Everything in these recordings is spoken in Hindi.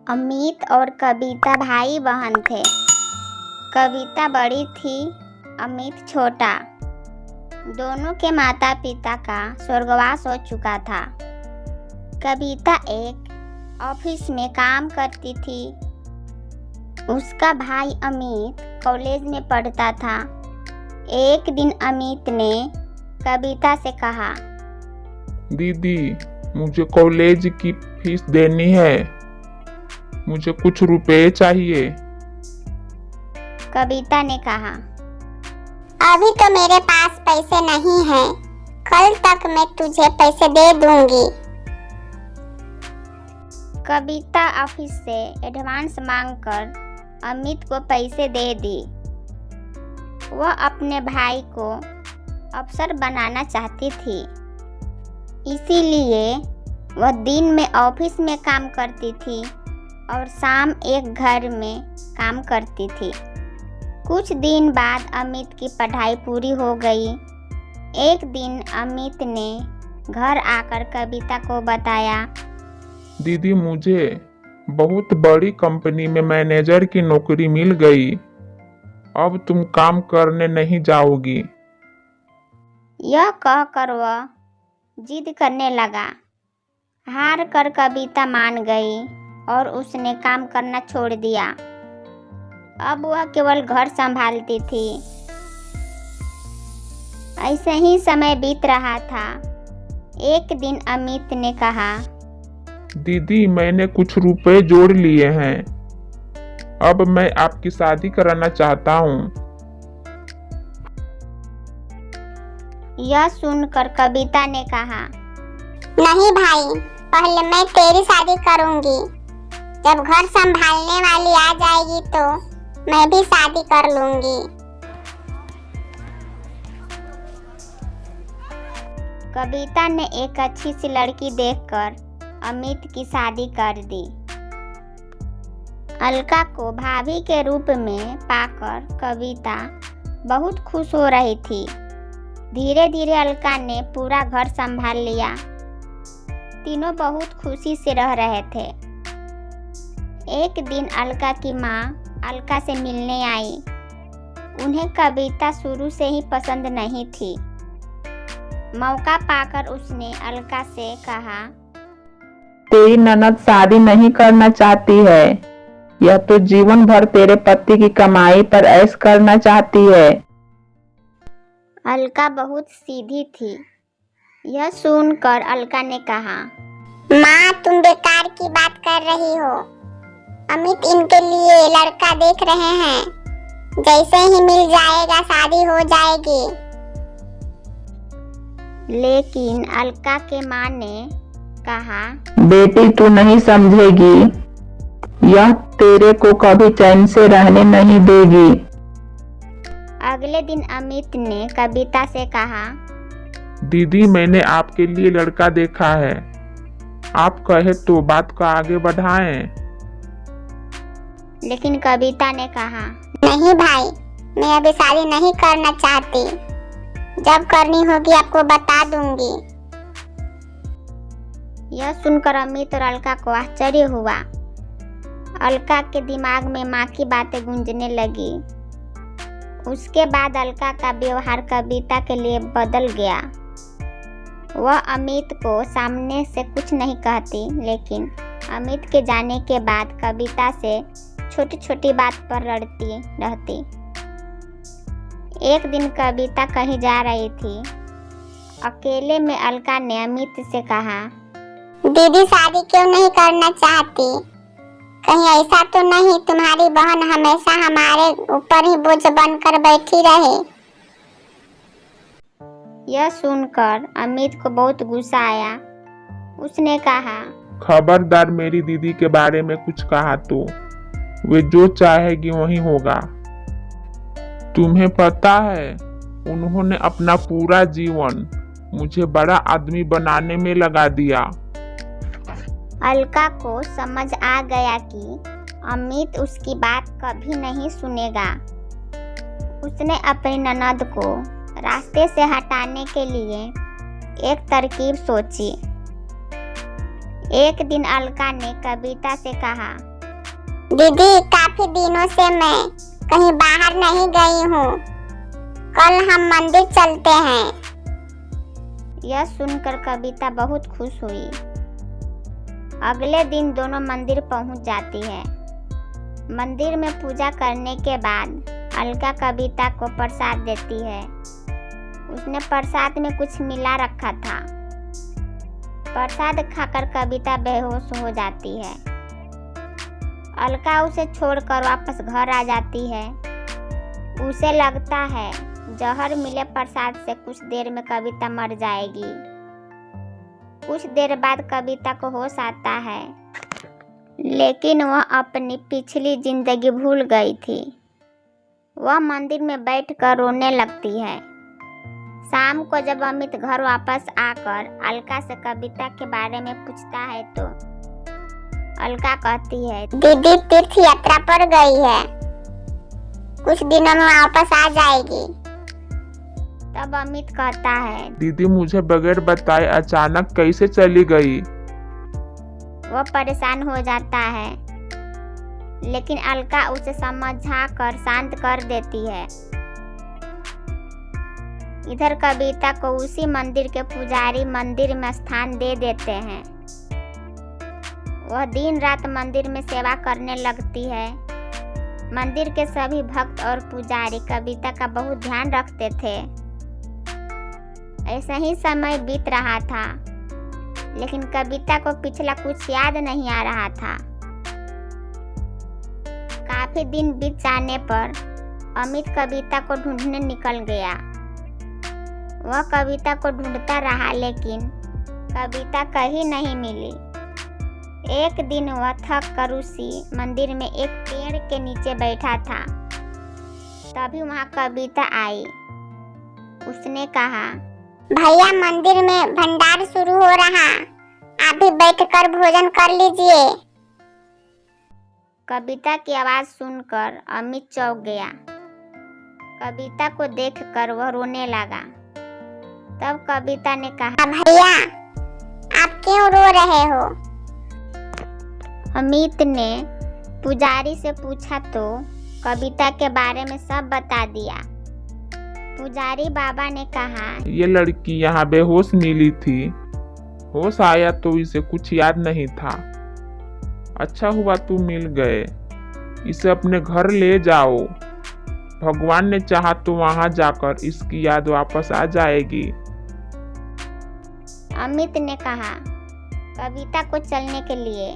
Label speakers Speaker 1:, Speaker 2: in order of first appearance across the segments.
Speaker 1: अमित और कविता भाई बहन थे। कविता बड़ी थी, अमित छोटा। दोनों के माता पिता का स्वर्गवास हो चुका था। कविता एक ऑफिस में काम करती थी। उसका भाई अमित कॉलेज में पढ़ता था। एक दिन अमित ने कविता से कहा,
Speaker 2: दीदी, मुझे कॉलेज की फीस देनी है, मुझे कुछ रुपए चाहिए।
Speaker 1: कविता ने कहा,
Speaker 3: अभी तो मेरे पास पैसे नहीं हैं, कल तक मैं तुझे पैसे दे दूंगी।
Speaker 1: कविता ऑफिस से एडवांस मांगकर अमित को पैसे दे दी। वह अपने भाई को अफसर बनाना चाहती थी, इसीलिए वह दिन में ऑफिस में काम करती थी और शाम एक घर में काम करती थी। कुछ दिन बाद अमित की पढ़ाई पूरी हो गई। एक दिन अमित ने घर आकर कविता को बताया,
Speaker 2: दीदी, मुझे बहुत बड़ी कंपनी में मैनेजर की नौकरी मिल गई। अब तुम काम करने नहीं जाओगी।
Speaker 1: यह कहकर वह जिद करने लगा। हार कर कविता मान गई और उसने काम करना छोड़ दिया। अब वह केवल घर संभालती थी। ऐसे ही समय बीत रहा था। एक दिन अमित ने कहा,
Speaker 2: दीदी, मैंने कुछ रुपए जोड़ लिए हैं। अब मैं आपकी शादी कराना चाहता हूँ।
Speaker 1: यह सुनकर कविता ने कहा,
Speaker 3: नहीं भाई, पहले मैं तेरी शादी करूंगी। जब घर संभालने वाली आ जाएगी तो मैं भी शादी कर लूंगी।
Speaker 1: कविता ने एक अच्छी सी लड़की देखकर अमित की शादी कर दी। अलका को भाभी के रूप में पाकर कविता बहुत खुश हो रही थी। धीरे धीरे अलका ने पूरा घर संभाल लिया। तीनों बहुत खुशी से रह रहे थे। एक दिन अलका की माँ अलका से मिलने आई। उन्हें कविता शुरू से ही पसंद नहीं थी। मौका पाकर उसने अलका से कहा,
Speaker 4: तेरी ननद शादी नहीं करना चाहती है। यह तो जीवन भर तेरे पति की कमाई पर ऐश करना चाहती है।
Speaker 1: अलका बहुत सीधी थी। यह सुनकर अलका ने कहा,
Speaker 3: माँ, तुम बेकार की बात कर रही हो। अमित इनके लिए लड़का देख रहे हैं। जैसे ही मिल जाएगा शादी हो जाएगी।
Speaker 1: लेकिन अलका के माँ ने कहा,
Speaker 4: बेटी, तू नहीं समझेगी। यह तेरे को कभी चैन से रहने नहीं देगी।
Speaker 1: अगले दिन अमित ने कविता से कहा,
Speaker 2: दीदी, मैंने आपके लिए लड़का देखा है। आप कहे तो बात को आगे बढ़ाएं।
Speaker 1: लेकिन कविता ने कहा,
Speaker 3: नहीं भाई, मैं अभी शादी नहीं करना चाहती। जब करनी होगी आपको बता दूंगी।
Speaker 1: यह सुनकर अमित और अलका को आश्चर्य हुआ। अलका के दिमाग में माँ की बातें गूंजने लगी। उसके बाद अलका का व्यवहार कविता के लिए बदल गया। वह अमित को सामने से कुछ नहीं कहती, लेकिन अमित के जाने के बाद कविता से छोटी छोटी बात पर लड़ती रहती। एक दिन कविता कहीं जा रही थी। अकेले में अलका ने अमित से कहा,
Speaker 3: दीदी शादी क्यों नहीं करना चाहती? कहीं ऐसा तो नहीं तुम्हारी बहन हमेशा हमारे ऊपर ही बोझ बनकर बैठी रहे?
Speaker 1: यह सुनकर अमित को बहुत गुस्सा आया। उसने कहा,
Speaker 2: खबरदार मेरी दीदी के बारे में कुछ कहा तो वे जो चाहेगी वही होगा। तुम्हें पता है, उन्होंने अपना पूरा जीवन मुझे बड़ा आदमी बनाने में लगा दिया।
Speaker 1: अलका को समझ आ गया कि अमित उसकी बात कभी नहीं सुनेगा। उसने अपनी ननद को रास्ते से हटाने के लिए एक तरकीब सोची। एक दिन अलका ने कविता से कहा,
Speaker 3: दीदी काफी दिनों से मैं कहीं बाहर नहीं गई हूँ, कल हम मंदिर चलते हैं।
Speaker 1: यह सुनकर कविता बहुत खुश हुई। अगले दिन दोनों मंदिर पहुंच जाती है। मंदिर में पूजा करने के बाद अलका कविता को प्रसाद देती है। उसने प्रसाद में कुछ मिला रखा था। प्रसाद खाकर कविता बेहोश हो जाती है। अलका उसे छोड़कर वापस घर आ जाती है। उसे लगता है जहर मिले प्रसाद से कुछ देर में कविता मर जाएगी। कुछ देर बाद कविता को होश आता है, लेकिन वह अपनी पिछली जिंदगी भूल गई थी। वह मंदिर में बैठकर रोने लगती है। शाम को जब अमित घर वापस आकर अलका से कविता के बारे में पूछता है तो अलका कहती है,
Speaker 3: दीदी तीर्थ यात्रा पर गई है, कुछ दिनों में वापस आ जाएगी।
Speaker 1: तब अमित कहता है,
Speaker 2: दीदी मुझे बगैर बताए अचानक कैसे चली गई?
Speaker 1: वह परेशान हो जाता है, लेकिन अलका उसे समझा कर शांत कर देती है। इधर कविता को उसी मंदिर के पुजारी मंदिर में स्थान दे देते हैं। वह दिन रात मंदिर में सेवा करने लगती है। मंदिर के सभी भक्त और पुजारी कविता का बहुत ध्यान रखते थे। ऐसा ही समय बीत रहा था, लेकिन कविता को पिछला कुछ याद नहीं आ रहा था। काफी दिन बीत जाने पर अमित कविता को ढूंढने निकल गया। वह कविता को ढूंढता रहा, लेकिन कविता कहीं नहीं मिली। एक दिन वह थक कर उसी मंदिर में एक पेड़ के नीचे बैठा था। तभी वहां कविता आई। उसने कहा,
Speaker 3: भैया मंदिर में भंडार शुरू हो रहा, आप भी बैठकर भोजन कर लीजिए।
Speaker 1: कविता की आवाज सुनकर अमित चौंक गया। कविता को देखकर वह रोने लगा। तब कविता ने कहा,
Speaker 3: भैया आप क्यों रो रहे हो?
Speaker 1: अमित ने पुजारी से पूछा तो कविता के बारे में सब बता दिया। पुजारी बाबा ने कहा,
Speaker 2: ये लड़की यहाँ बेहोश मिली थी। होश आया तो इसे कुछ याद नहीं था। अच्छा हुआ तुम मिल गए। इसे अपने घर ले जाओ। भगवान ने चाहा तो वहां जाकर इसकी याद वापस आ जाएगी।
Speaker 1: अमित ने कहा कविता को चलने के लिए,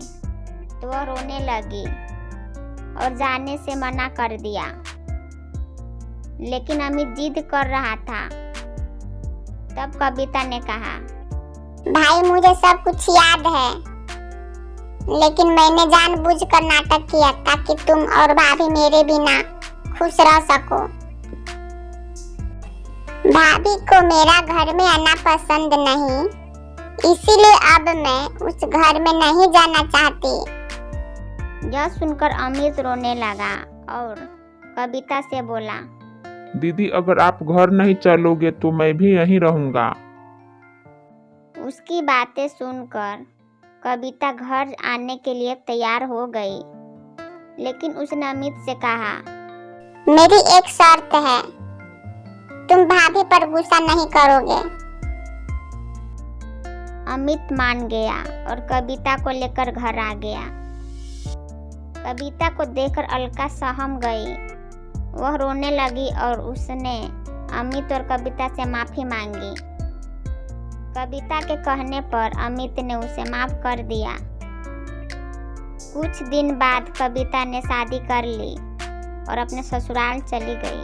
Speaker 1: तो वह रोने लगी और जाने से मना कर दिया। लेकिन अमित जिद कर रहा था। तब कविता ने कहा,
Speaker 3: भाई मुझे सब कुछ याद है, लेकिन मैंने जानबूझकर नाटक किया ताकि तुम और भाभी मेरे बिना खुश रह सको। भाभी को मेरा घर में आना पसंद नहीं, इसीलिए अब मैं उस घर में नहीं जाना चाहती।
Speaker 1: यह सुनकर अमित रोने लगा और कविता से बोला,
Speaker 2: दीदी अगर आप घर नहीं चलोगे तो मैं भी यहीं रहूंगा।
Speaker 1: उसकी बातें सुनकर कविता घर आने के लिए तैयार हो गई। लेकिन उसने अमित से कहा,
Speaker 3: मेरी एक शर्त है, तुम भाभी पर गुस्सा नहीं करोगे।
Speaker 1: अमित मान गया और कविता को लेकर घर आ गया। कविता को देखकर अलका सहम गई। वह रोने लगी और उसने अमित और कविता से माफी मांगी। कविता के कहने पर अमित ने उसे माफ कर दिया। कुछ दिन बाद कविता ने शादी कर ली और अपने ससुराल चली गई।